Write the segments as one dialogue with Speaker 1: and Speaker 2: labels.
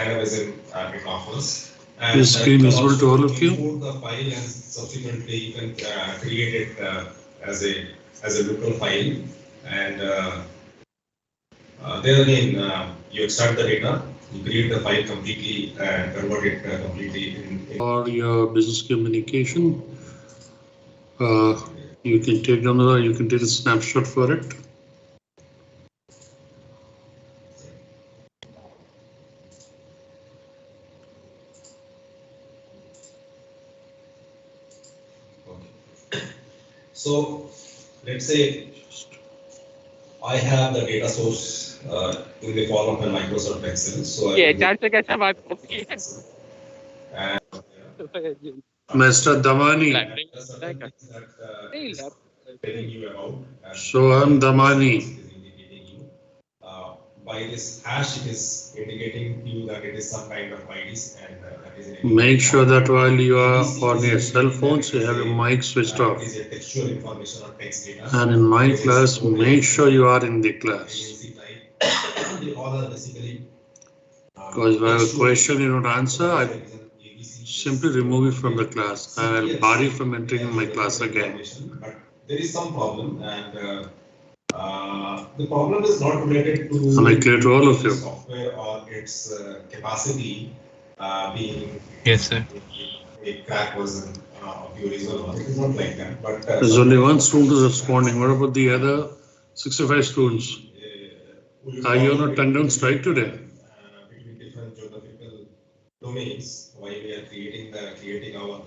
Speaker 1: dynamism it offers. And
Speaker 2: Is screen visible to all of you?
Speaker 1: import the file and subsequently you can create it as a local file, and there again you extract the data, you create the file completely and convert it completely in
Speaker 2: or your business communication. You can take you can take a snapshot for it.
Speaker 1: So let's say I have the data source in the form of a Microsoft Excel. So
Speaker 2: Mr. Damani. Soham Damani.
Speaker 1: By this hash, it is indicating you that it is some kind of IDs, and that is
Speaker 2: make sure that while you are on your cell phones, you have your mic switched off.
Speaker 1: It is a textual information or text data.
Speaker 2: And in my class, make sure you are in the class.
Speaker 1: All are basically.
Speaker 2: Because if I have a question you don't answer, I simply remove it from the class. I will bar you from entering in my class again.
Speaker 1: But there is some problem, and the problem is not related to
Speaker 2: am I clear to all of you?
Speaker 1: Software or its capacity being
Speaker 3: yes, sir.
Speaker 1: A crack version of the original one. It is not like that. But
Speaker 2: there's only one student who's responding. What about the other 65 students? Are you on a tandem strike today?
Speaker 1: Between different geographical domains, while we are creating our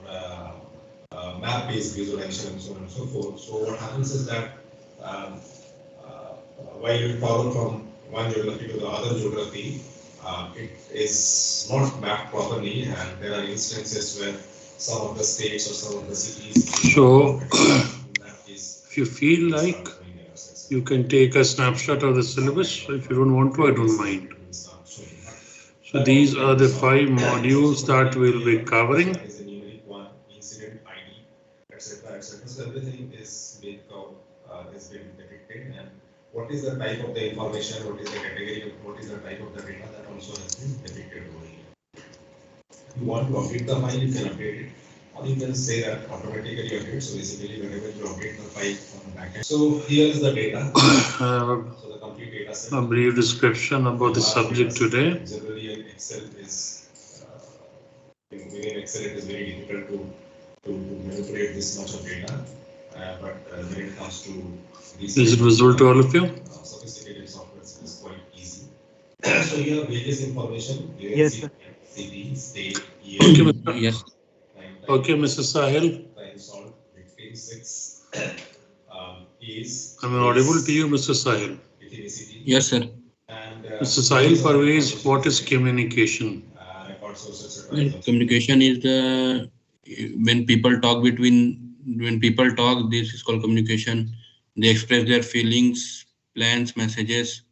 Speaker 1: map-based visualization and so on and so forth. So what happens is that while we travel from one geography to the other geography, it is not mapped properly, and there are instances where some of the states or some of the cities.
Speaker 2: So, if you feel like, you can take a snapshot of the syllabus. If you don't want to, I don't mind. So these are the 5 modules that we'll be covering.
Speaker 1: Incident ID, etc., etc. So everything is being depicted, and what is the type of the information, what is the category, what is the type of the data, that also has been depicted over here. If you want to update the file, you can update it, or you can say that automatically update. So basically, whenever you update the file from the backend. So here is the data. So the complete data set.
Speaker 2: A brief description about the subject today.
Speaker 1: Generally, in Excel is within Excel it is very difficult to manipulate this much of data, but when it comes to
Speaker 2: is it visible to all of you?
Speaker 1: Sophisticated software, is quite easy. So you have various information.
Speaker 3: Yes, sir.
Speaker 1: City, state, year,
Speaker 2: okay, Mr.
Speaker 3: Yes.
Speaker 2: Okay, Mr. Sahil.
Speaker 1: Time solved, victim 6 is.
Speaker 2: Am I audible to you, Mr. Sahil?
Speaker 3: Yes, sir.
Speaker 1: And,
Speaker 2: Mr. Sahil Parvez, what is communication?
Speaker 3: Communication is the when people talk, this is called communication. They express their feelings, plans, messages.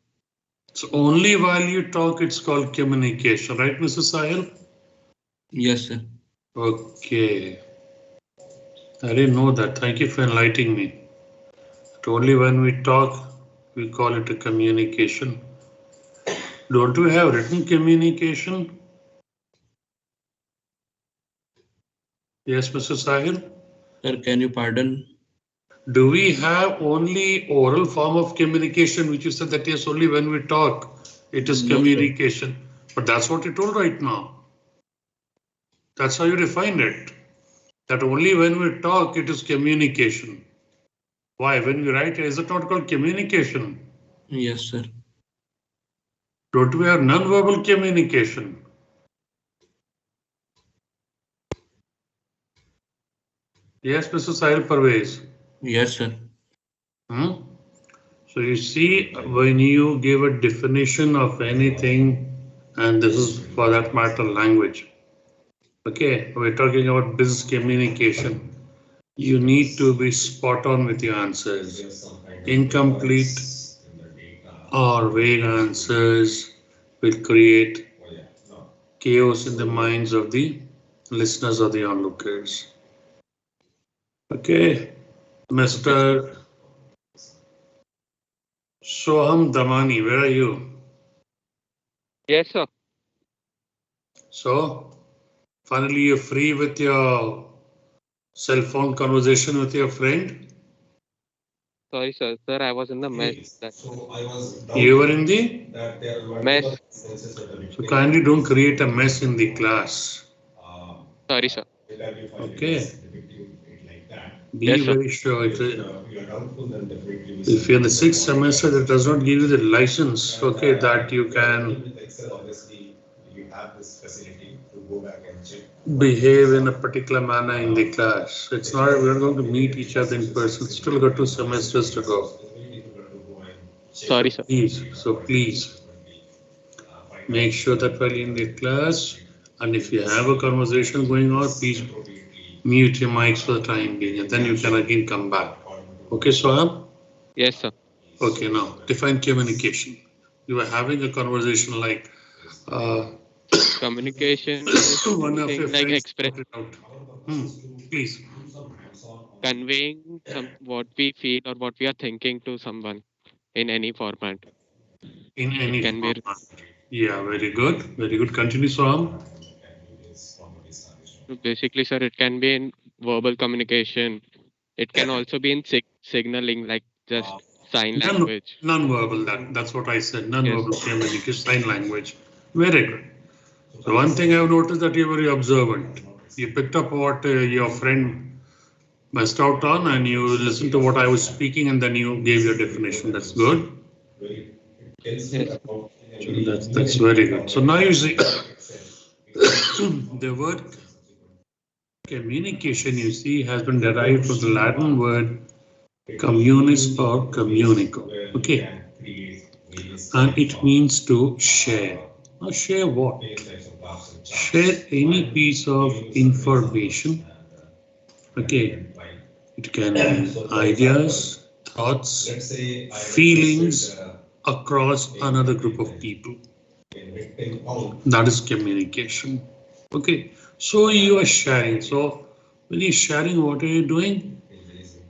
Speaker 2: So only while you talk, it's called communication, right, Mr. Sahil?
Speaker 3: Yes, sir.
Speaker 2: Okay. I didn't know that. Thank you for enlightening me. But only when we talk, we call it a communication. Don't we have written communication? Yes, Mr. Sahil?
Speaker 3: Sir, can you pardon?
Speaker 2: Do we have only oral form of communication, which you said that yes, only when we talk, it is communication. But that's what you told right now. That's how you defined it. That only when we talk, it is communication. Why? When we write, is it not called communication?
Speaker 3: Yes, sir.
Speaker 2: Don't we have non-verbal communication? Yes, Mr. Sahil Parvez.
Speaker 3: Yes, sir.
Speaker 2: So you see, when you give a definition of anything, and this is for that matter language. Okay, we're talking about business communication. You need to be spot on with your answers. Incomplete or vague answers will create chaos in the minds of the listeners or the onlookers. Okay, Mr. Soham Damani, where are you?
Speaker 4: Yes, sir.
Speaker 2: So finally, you're free with your cell phone conversation with your friend.
Speaker 4: Sorry, sir. Sir, I was in the mess. That's why.
Speaker 1: So I was
Speaker 2: You were
Speaker 1: doubtful
Speaker 2: in the.
Speaker 1: that there are multiple
Speaker 4: Mess.
Speaker 1: instances of the
Speaker 2: So
Speaker 1: victim.
Speaker 2: kindly don't create a mess in the class.
Speaker 1: Uh,
Speaker 4: Sorry, sir.
Speaker 2: Okay.
Speaker 1: depicting it like that.
Speaker 2: Be
Speaker 4: Yes, sir.
Speaker 2: very sure.
Speaker 1: If you are doubtful, then definitely we
Speaker 2: If you're in the sixth semester, that does not give you the license, okay, that you
Speaker 1: With
Speaker 2: can
Speaker 1: Excel, obviously, you have this facility to go back and check.
Speaker 2: behave in a particular manner in the class. It's not, we're going to meet each other in person. Still got 2 semesters to go.
Speaker 1: It's very difficult to go and check.
Speaker 4: Sorry, sir.
Speaker 2: Please make sure that while in the class, and if you have a conversation going on, please mute your mics for the time being, and then you can again come back. Okay, Swam?
Speaker 4: Yes, sir.
Speaker 2: Okay, now define communication. You were having a conversation like uh,
Speaker 4: Communication is
Speaker 2: one of your
Speaker 4: something like
Speaker 2: friends put it out. Please.
Speaker 4: conveying what we feel or what we are thinking to someone in any format.
Speaker 2: In
Speaker 4: It
Speaker 2: any
Speaker 4: can be
Speaker 2: format. Yeah, very good. Very good. Continue, Swam.
Speaker 4: basically, sir, it can be in verbal communication. It can also be in signaling, like just sign language.
Speaker 2: Non-verbal, that's what I said.
Speaker 4: Yes.
Speaker 2: Non-verbal communication, sign language. Very good. So one thing I've noticed that you're very observant. You picked up what your friend messed out on, and you listened to what I was speaking, and then you gave your definition. That's good.
Speaker 4: Yes.
Speaker 2: So that's very good. So now you see the word communication, you see, has been derived from the Latin word communis or communico. Okay. And it means to share. Now share what? Share any piece of information. Okay. It can be ideas, thoughts, feelings across another group of people. That is communication. Okay. So you are sharing. So when you're sharing, what are you doing?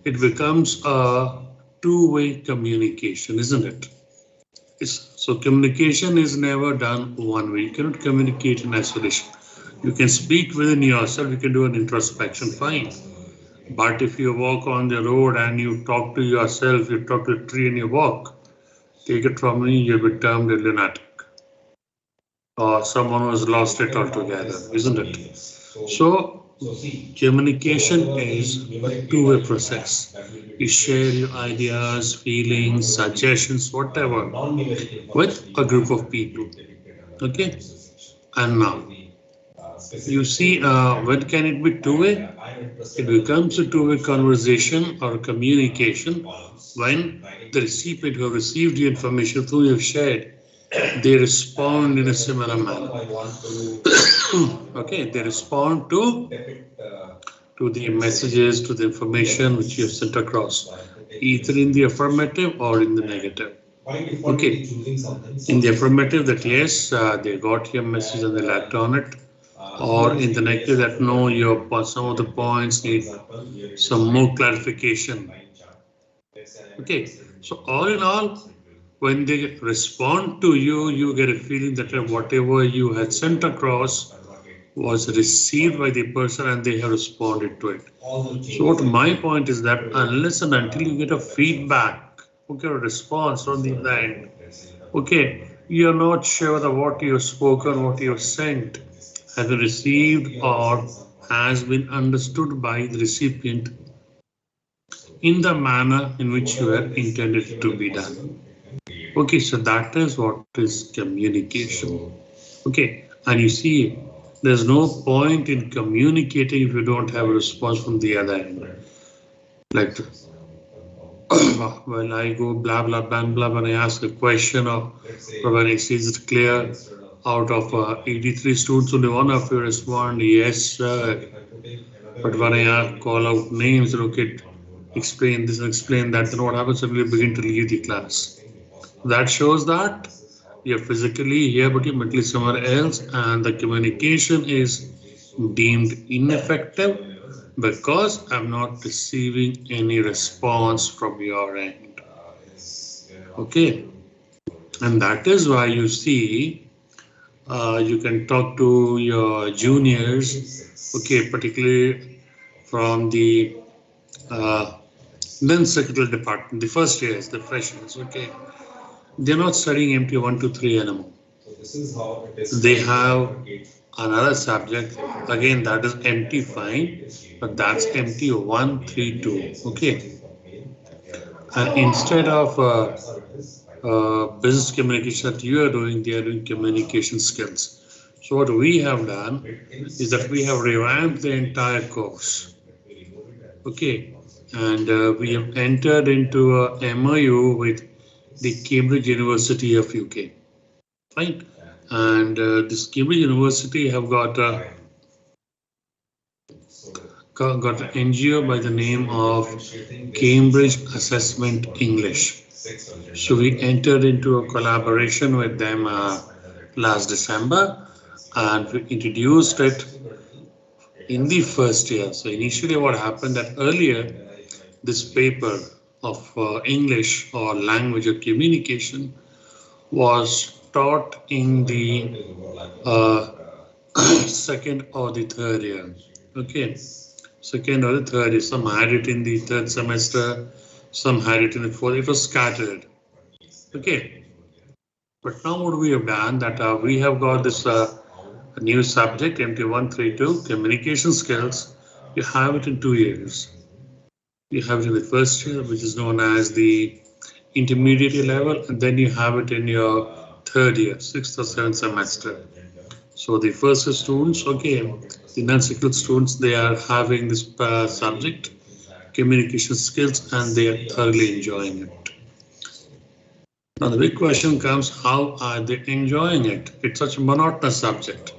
Speaker 2: It becomes a two-way communication, isn't it? So communication is never done one way. You cannot communicate in isolation. You can speak within yourself, you can do an introspection, fine. But if you walk on the road and you talk to yourself, you talk to a tree and you walk, take it from me, you'll be termed a lunatic. Or someone who's lost it altogether, isn't it? So communication is a two-way process. You share your ideas, feelings, suggestions, whatever, with a group of people. Okay? And now, you see, when can it be two-way? It becomes a two-way conversation or communication when the recipient who received the information through you've shared, they respond in a similar manner. Okay, they respond to the messages, to the information which you have sent across, either in the affirmative or in the negative. Okay, in the affirmative that yes, they got your message and they acted on it, or in the negative that no, your some of the points need some more clarification. Okay, so all in all, when they respond to you, you get a feeling that whatever you had sent across was received by the person and they have responded to it. So what my point is that unless and until you get a feedback, okay, a response from the other end, okay, you're not sure that what you've spoken, what you've sent has been received or has been understood by the recipient in the manner in which you were intended to be done. Okay, so that is what is communication. Okay, and you see, there's no point in communicating if you don't have a response from the other end. Like, when I go blah blah blah blah when I ask a question or when I say is it clear, out of 83 students, only one of you respond yes, sir. But when I call out names, okay, explain this and explain that, then what happens when we begin to leave the class? That shows that you're physically here, but you're mentally somewhere else, and the communication is deemed ineffective because I'm not receiving any response from your end. Okay, and that is why you see You can talk to your juniors, okay, particularly from the uh, then secretary department, the first years, the freshers, okay. They're not studying MT 1 to 3 anymore. They have another subject, again, that is MT fine, but that's MT 132, okay. And instead of business communication that you are doing, they are doing communication skills. So what we have done is that we have revamped the entire course. Okay, and we have entered into a MOU with the Cambridge University of UK. Fine, and this Cambridge University have got an NGO by the name of Cambridge Assessment English. So we entered into a collaboration with them last December, and we introduced it in the first year. So initially what happened that earlier this paper of English or language or communication was taught in the uh, second or the third year. Okay, second or the third year. Some had it in the third semester, some had it in the fourth. It was scattered. Okay, but now what we have done that we have got this new subject MT132 communication skills. You have it in 2 years. You have it in the first year, which is known as the intermediate level, and then you have it in your third year, sixth or seventh semester. So the first students, okay, the non-secret students, they are having this subject, communication skills, and they are thoroughly enjoying it. Now the big question comes, how are they enjoying it? It's such a monotonous subject.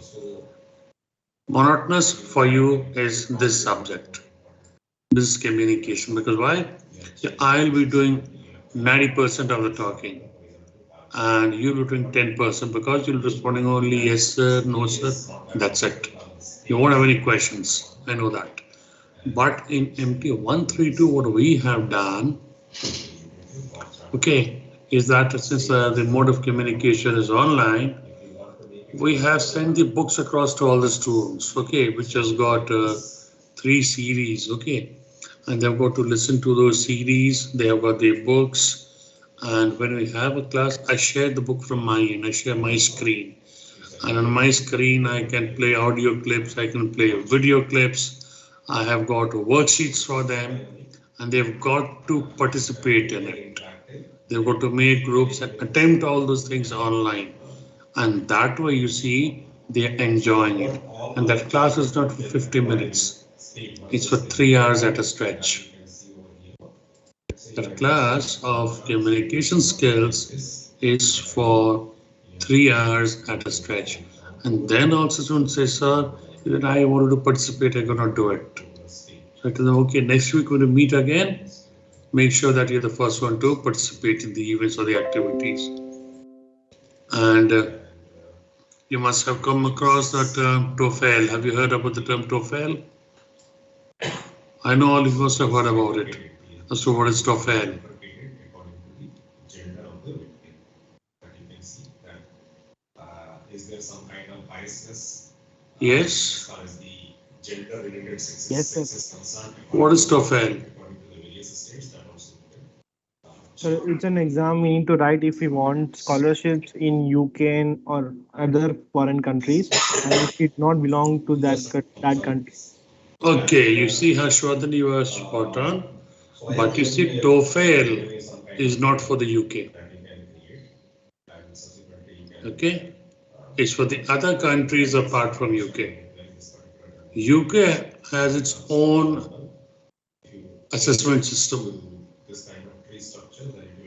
Speaker 2: Monotonous for you is this subject, this communication, because why? Yeah, I'll be doing 90% of the talking and you'll be doing 10% because you'll be responding only yes sir, no sir, that's it. You won't have any questions, I know that. But in MT132, what we have done, okay, is that since the mode of communication is online, we have sent the books across to all the students, okay, which has got 3 series, okay, and they've got to listen to those CDs, they have got their books, and when we have a class, I share the book from my end, I share my screen, and on my screen, I can play audio clips, I can play video clips, I have got worksheets for them, and they've got to participate in it. They've got to make groups and attempt all those things online. And that way you see they're enjoying it. And that class is not for 50 minutes. It's for 3 hours at a stretch. That class of communication skills is for 3 hours at a stretch. And then also someone says, sir, even I wanted to participate, I cannot do it. So I tell them, okay, next week when we meet again, make sure that you're the first one to participate in the events or the activities. And you must have come across the term TOEFL. Have you heard about the term TOEFL? I know all of you must have heard about it. So what is TOEFL?
Speaker 1: Is there some kind of biasness?
Speaker 2: Yes.
Speaker 1: As far as the gender related sex
Speaker 5: Yes, sir.
Speaker 1: is concerned.
Speaker 2: What is TOEFL?
Speaker 1: According to the various states that also.
Speaker 5: So it's an exam we need to write if we want scholarships in UK or other foreign countries, and if it not belong to that country.
Speaker 2: Okay, you see Harshvardhan, you are spot on. But you see TOEFL is not for the UK. Okay, it's for the other countries apart from UK. UK has its own assessment system.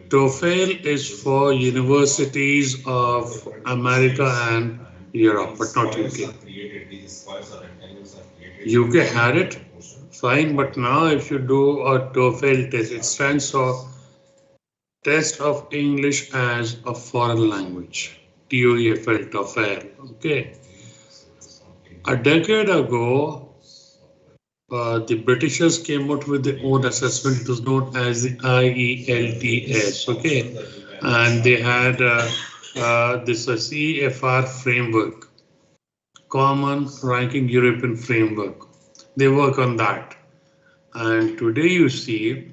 Speaker 2: TOEFL is for universities of America and Europe, but not UK. UK had it, fine, but now if you do a TOEFL test, it stands for Test of English as a Foreign Language, TOEFL, TOEFL, okay. A decade ago, the Britishers came out with their own assessment. It was known as the IELTS, okay, and they had this CFR framework, Common Ranking European Framework. They work on that. And today you see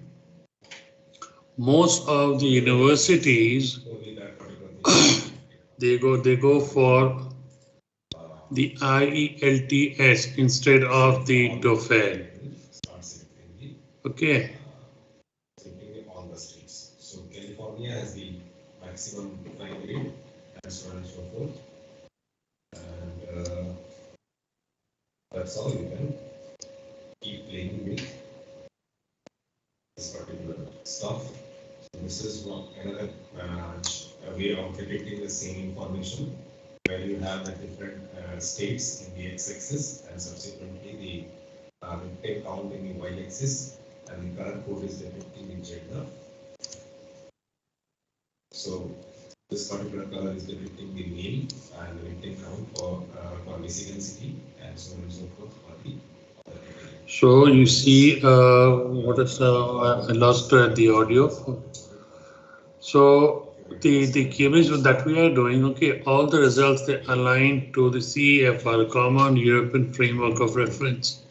Speaker 2: most of the universities
Speaker 1: only that particular thing.
Speaker 2: they go for the IELTS instead of the TOEFL.
Speaker 1: Start selecting
Speaker 2: Okay.
Speaker 1: all the states. So California has the maximum crime rate and so on and so forth. And that's all you can keep playing with this particular stuff. So this is another way of depicting the same information where you have the different states in the x-axis and subsequently the intake count in the y-axis and the color code is depicting the gender. So this particular color is depicting the male and the intake count for Michigan City and so on and so forth for the
Speaker 2: So you see, what is I lost the audio. So the image that we are doing, okay, all the results they align to the CEFR, Common European Framework of Reference,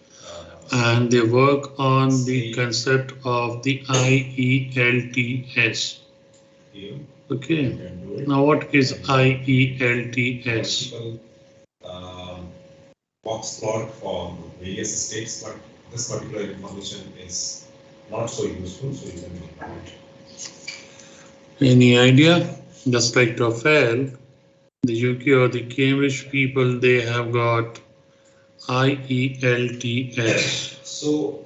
Speaker 2: and they work on the concept of the IELTS. Okay. Now what is IELTS?
Speaker 1: Box plot for various states, but this particular information is not so useful, so you can ignore it.
Speaker 2: Any idea? Just like TOEFL, the UK or the Cambridge people, they have got IELTS.
Speaker 1: So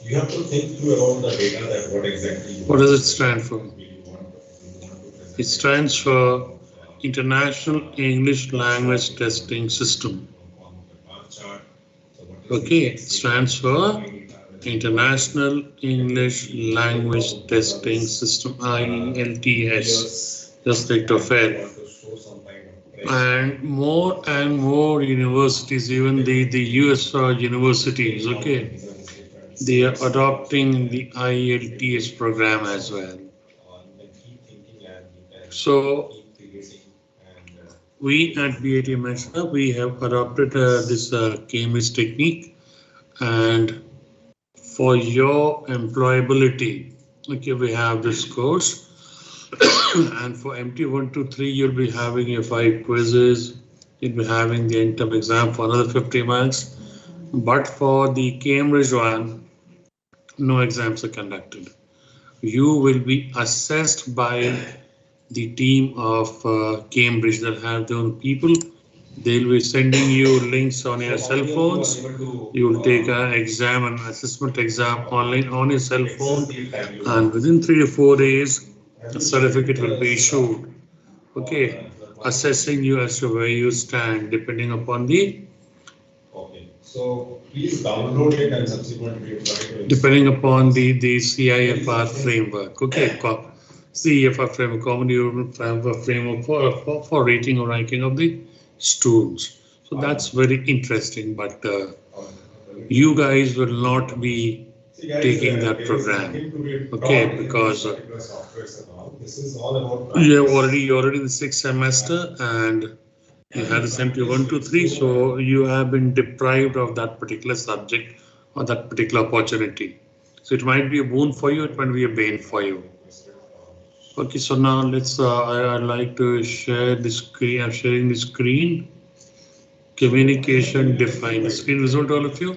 Speaker 1: you have to think through about the data that what exactly.
Speaker 2: What does it stand for? It stands for International English Language Testing System. Okay, it stands for International English Language Testing System, IELTS, just like TOEFL. And more universities, even the US universities, okay, they are adopting the IELTS program as well. So we at BAT Mesa, we have adopted this Cambridge technique, and for your employability, okay, we have this course. And for MT 123, you'll be having your 5 quizzes. You'll be having the end-term exam for another 50 marks. But for the Cambridge one, no exams are conducted. You will be assessed by the team of Cambridge that have their own people. They'll be sending you links on your cell phones. You will take an exam, an assessment exam online on your cell phone, and within 3 to 4 days, a certificate will be issued. Okay, assessing you as to where you stand, depending upon the.
Speaker 1: Okay, so please download it and subsequently try to.
Speaker 2: Depending upon the CIFR framework. Okay, CIFR framework, Common European Framework for rating or ranking of the students. So that's very interesting, but you guys will not be taking that program, okay, because you're already in the 6th semester and you had a MT 123, so you have been deprived of that particular subject or that particular opportunity. So it might be a boon for you, it might be a bane for you. Okay, so now let's, I'd like to share the screen. I'm sharing the screen. Communication defined. The screen visible to all of you?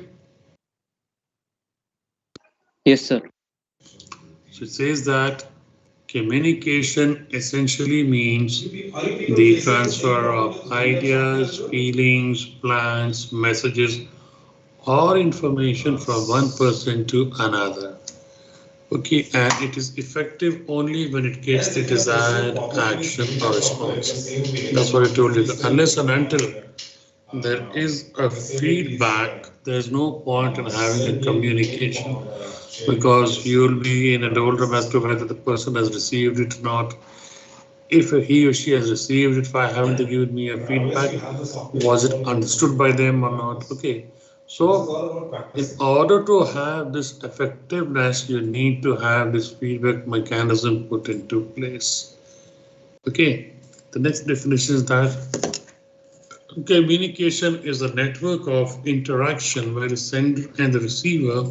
Speaker 4: Yes, sir.
Speaker 2: So it says that communication essentially means the transfer of ideas, feelings, plans, messages, or information from one person to another. Okay, and it is effective only when it gets the desired action or response. That's what I told you. Unless and until there is a feedback, there's no point in having a communication, because you will be in a doldrum as to whether the person has received it or not. If he or she has received it, why haven't they given me a feedback? Was it understood by them or not? Okay. So in order to have this effectiveness, you need to have this feedback mechanism put into place. Okay, the next definition is that communication is a network of interaction where the sender and the receiver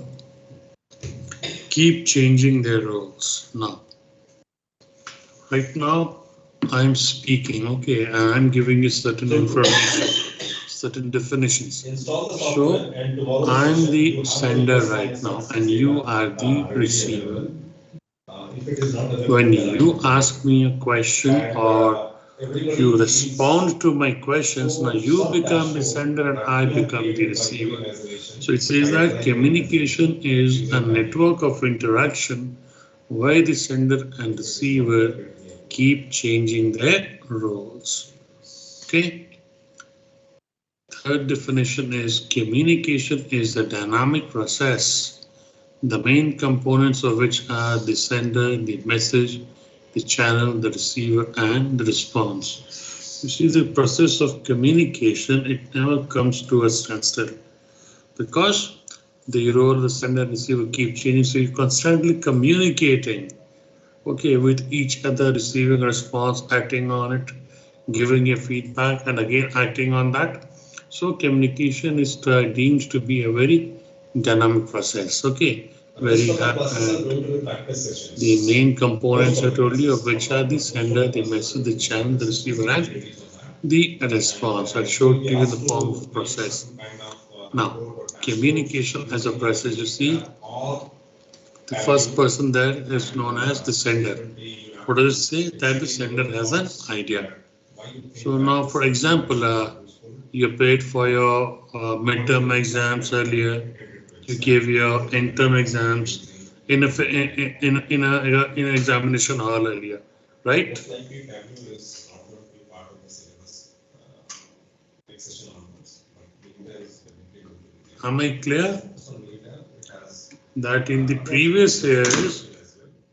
Speaker 2: keep changing their roles. Now, right now, I'm speaking, okay, and I'm giving you certain information, certain definitions. So, I'm the sender right now, and you are the receiver. When you ask me a question or you respond to my questions, now you become the sender and I become the receiver. So it says that communication is a network of interaction where the sender and receiver keep changing their roles. Okay. Third definition is communication is a dynamic process, the main components of which are the sender, the message, the channel, the receiver, and the response. You see, the process of communication, it never comes to a standstill because the role of the sender and receiver keep changing. So you're constantly communicating, okay, with each other, receiving a response, acting on it, giving your feedback, and again acting on that. So communication is deemed to be a very dynamic process. Okay, very the main components I told you of which are the sender, the message, the channel, the receiver, and the response. I showed to you in the form of process. Now, communication as a process, you see, the first person there is known as the sender. What does it say? That the sender has an idea. So now, for example, you paid for your midterm exams earlier. You gave your end-term exams in an examination hall earlier, right? Am I clear? That in the previous years,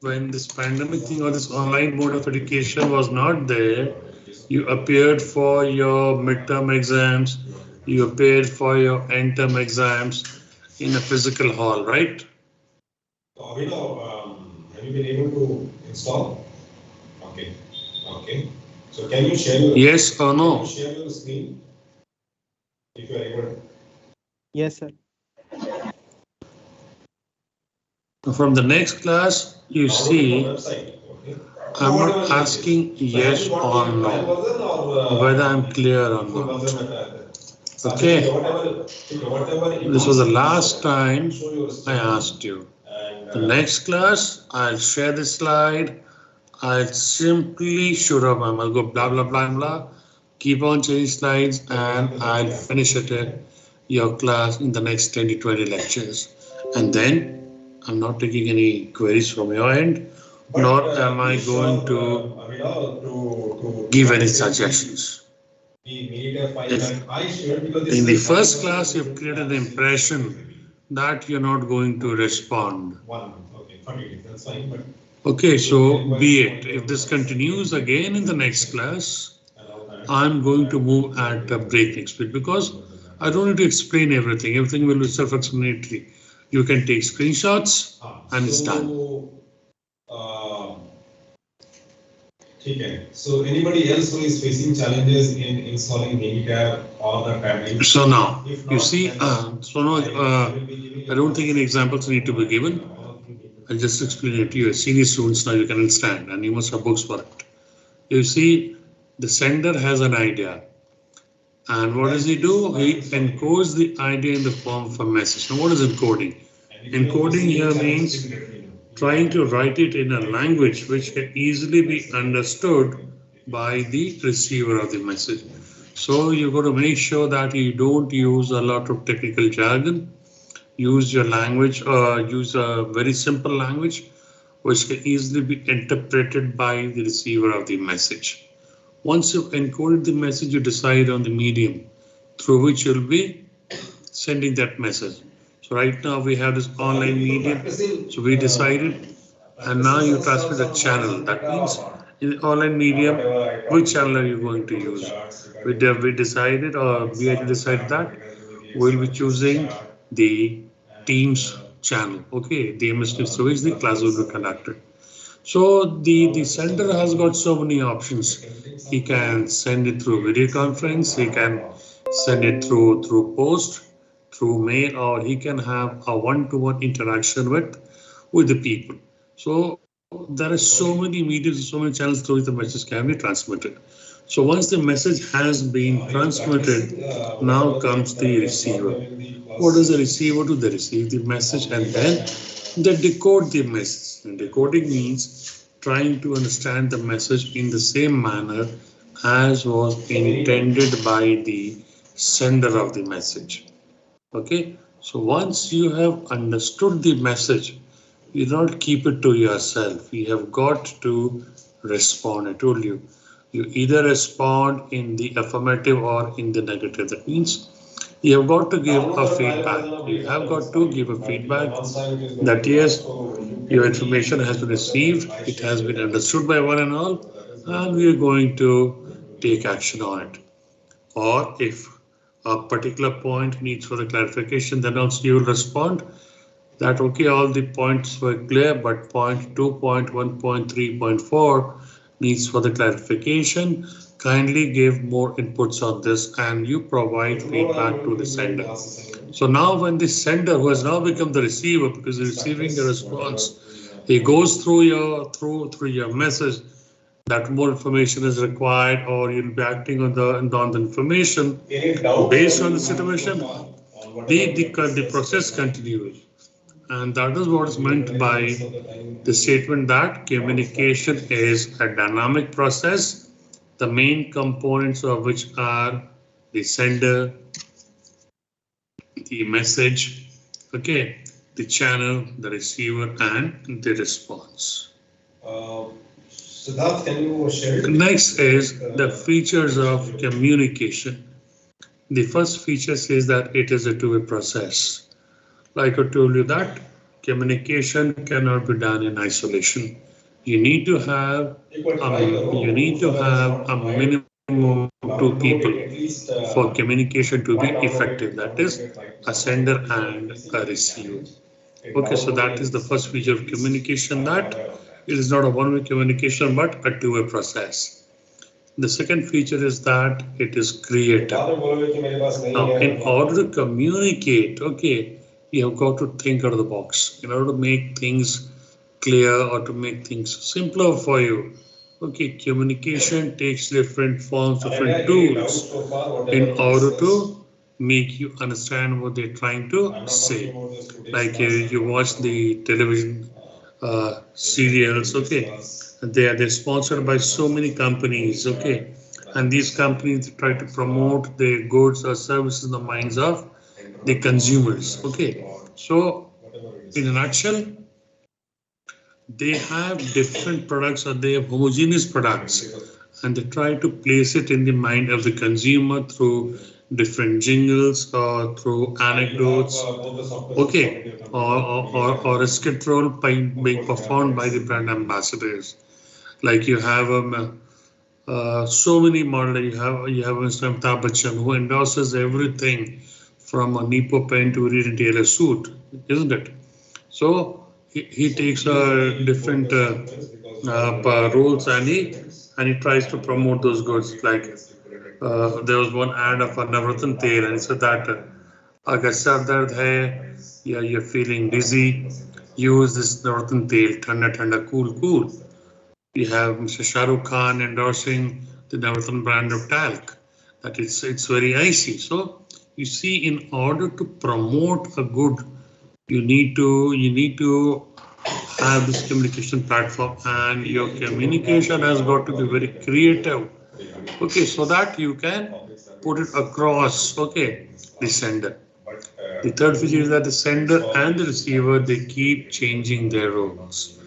Speaker 2: when this pandemic thing or this online mode of education was not there, you appeared for your midterm exams, you appeared for your end-term exams in a physical hall, right?
Speaker 1: Have you been able to install? Okay. Okay. So can you share your
Speaker 2: yes or no?
Speaker 1: Can you share your screen if you are able to?
Speaker 5: Yes, sir.
Speaker 2: From the next class, you see, I'm not asking yes or no, whether I'm clear or not. Okay, this was the last time I asked you. The next class, I'll share the slide. I'll simply show up. I'll go blah, blah, blah, blah. Keep on changing slides and I'll finish it at your class in the next 10 to 20 lectures. And then I'm not taking any queries from your end, nor am I going to give any suggestions. If in the first class you've created the impression that you're not going to respond. Okay, so be it. If this continues again in the next class, I'm going to move at a breakneck speed because I don't need to explain everything. Everything will be self-explanatory. You can take screenshots and it's done.
Speaker 1: Okay. So anybody else who is facing challenges in installing Minitab or the tablet?
Speaker 2: So now, you see, so now I don't think any examples need to be given. I'll just explain it to you. Senior students now you can understand and you must have books for it. You see, the sender has an idea. And what does he do? He encodes the idea in the form of a message. Now, what is encoding? Encoding here means trying to write it in a language which can easily be understood by the receiver of the message. So you've got to make sure that you don't use a lot of technical jargon. Use your language or use a very simple language which can easily be interpreted by the receiver of the message. Once you've encoded the message, you decide on the medium through which you'll be sending that message. So right now we have this online medium. So we decided, and now you transfer the channel. That means in the online medium, which channel are you going to use? We decided, or we had decided that we'll be choosing the Teams channel. Okay, the MS Teams through which the class will be conducted. So the sender has got so many options. He can send it through video conference, he can send it through post, through mail, or he can have a one-to-one interaction with the people. So there are so many mediums, so many channels through which the message can be transmitted. So once the message has been transmitted, now comes the receiver. What does the receiver do? They receive the message and then they decode the message. And decoding means trying to understand the message in the same manner as was intended by the sender of the message. Okay, so once you have understood the message, you don't keep it to yourself. You have got to respond. I told you, you either respond in the affirmative or in the negative. That means you have got to give a feedback. You have got to give a feedback that yes, your information has been received, it has been understood by one and all, and we are going to take action on it. Or if a particular point needs further clarification, then also you will respond that okay, all the points were clear, but point 2, point 1, point 3, point 4 needs further clarification. Kindly give more inputs on this and you provide feedback to the sender. So now when the sender, who has now become the receiver because he's receiving a response, he goes through your message that more information is required or you'll be acting on the information based on the situation, the process continues. And that is what is meant by the statement that communication is a dynamic process, the main components of which are the sender, the message, okay, the channel, the receiver, and the response.
Speaker 1: Siddharth, can you share?
Speaker 2: Next is the features of communication. The first feature says that it is a two-way process. Like I told you that communication cannot be done in isolation. You need to have a minimum of two people for communication to be effective. That is a sender and a receiver. Okay, so that is the first feature of communication, that it is not a one-way communication but a two-way process. The second feature is that it is creative. Now, in order to communicate, okay, you have got to think out of the box. In order to make things clear or to make things simpler for you, okay, communication takes different forms, different tools in order to make you understand what they're trying to say. Like you watch the television serials, okay, they're sponsored by so many companies, okay, and these companies try to promote their goods or services in the minds of the consumers, okay. So in a nutshell, they have different products or they have homogeneous products and they try to place it in the mind of the consumer through different jingles or through anecdotes, okay, or a skit role being performed by the brand ambassadors. Like you have so many models. You have Mr. Amitabh Bachchan who endorses everything from a Nipo pen to a Reed & Taylor suit, isn't it? So he takes different roles and he tries to promote those goods. Like there was one ad of a Navratna Tel and he said that अगर sir दर्द है या you're feeling dizzy, use this Navratna Tel, ठंडा ठंडा, cool cool. We have Mr. Shah Rukh Khan endorsing the Navratna brand of talc, that it's very icy. So you see, in order to promote a good, you need to have this communication platform, and your communication has got to be very creative. Okay, so that you can put it across, okay, the sender. The third feature is that the sender and the receiver, they keep changing their roles.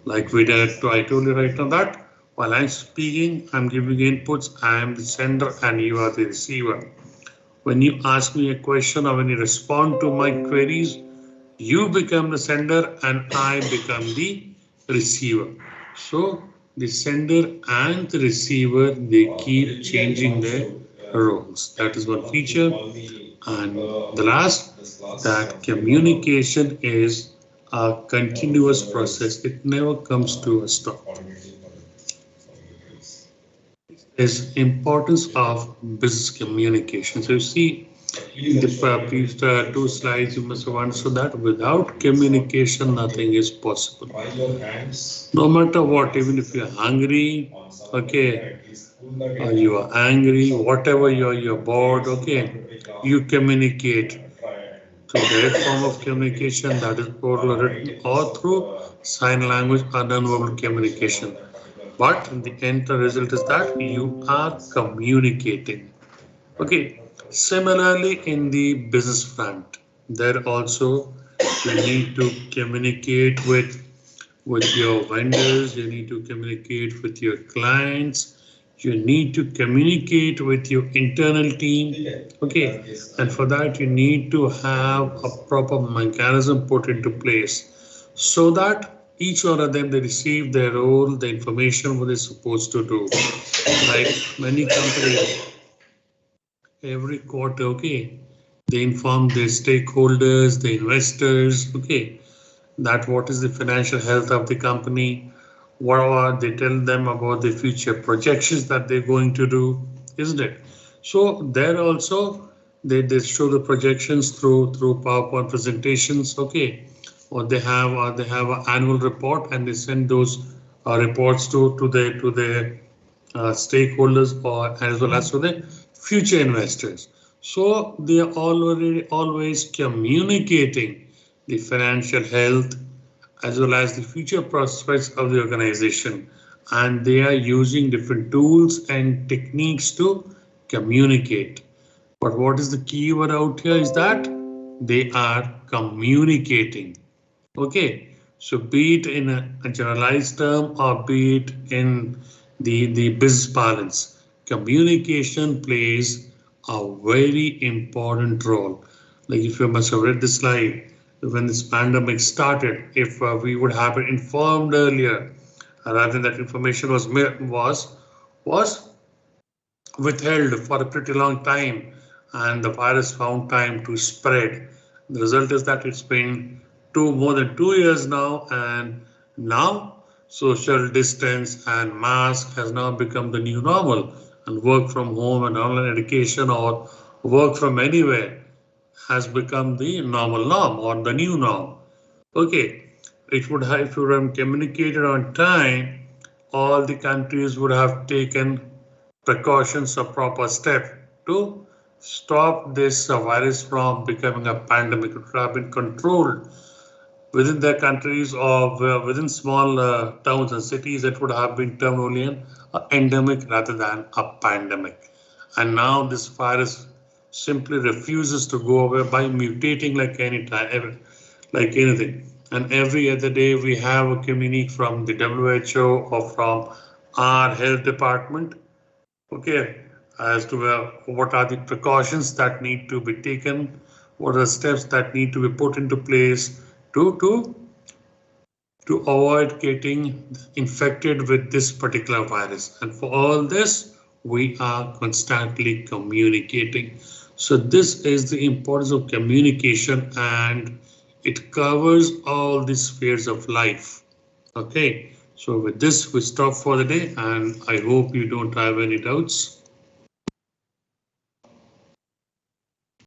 Speaker 2: Like I told you right now that while I'm speaking, I'm giving inputs, I am the sender and you are the receiver. When you ask me a question or when you respond to my queries, you become the sender and I become the receiver. So the sender and the receiver, they keep changing their roles. That is one feature. And the last, that communication is a continuous process. It never comes to a stop. Is importance of business communication. So you see, the previous two slides, you must have understood that without communication, nothing is possible. No matter what, even if you're hungry, okay, or you are angry, whatever you're bored, okay, you communicate through direct form of communication, that is oral or written, or through sign language or non-verbal communication. But the end result is that you are communicating. Okay. Similarly, in the business front, there also you need to communicate with your vendors, you need to communicate with your clients, you need to communicate with your internal team. Okay, and for that you need to have a proper mechanism put into place so that each one of them they receive their role, the information what they're supposed to do. Like many companies, every quarter, okay, they inform their stakeholders, the investors, okay, that what is the financial health of the company, what are they tell them about the future projections that they're going to do, isn't it? So there also they show the projections through PowerPoint presentations, okay, or they have an annual report and they send those reports to their stakeholders or as well as to the future investors. So they are already always communicating the financial health as well as the future prospects of the organization, and they are using different tools and techniques to communicate. But what is the key word out here is that they are communicating. Okay, so be it in a generalized term or be it in the business parlance, communication plays a very important role. Like if you must have read the slide, when this pandemic started, if we would have been informed earlier, rather than that information was withheld for a pretty long time and the virus found time to spread. The result is that it's been more than 2 years now, and now social distance and mask has now become the new normal, and work from home and online education or work from anywhere has become the normal norm or the new norm. Okay, it would have, if you would have communicated on time, all the countries would have taken precautions or proper step to stop this virus from becoming a pandemic. It would have been controlled within their countries or within small towns and cities. It would have been termed only an endemic rather than a pandemic. And now this virus simply refuses to go away by mutating like any time, like anything. And every other day we have a communique from the WHO or from our health department, okay, as to what are the precautions that need to be taken, what are the steps that need to be put into place to to avoid getting infected with this particular virus. And for all this, we are constantly communicating. So this is the importance of communication, and it covers all the spheres of life. Okay, so with this, we stop for the day, and I hope you don't have any doubts.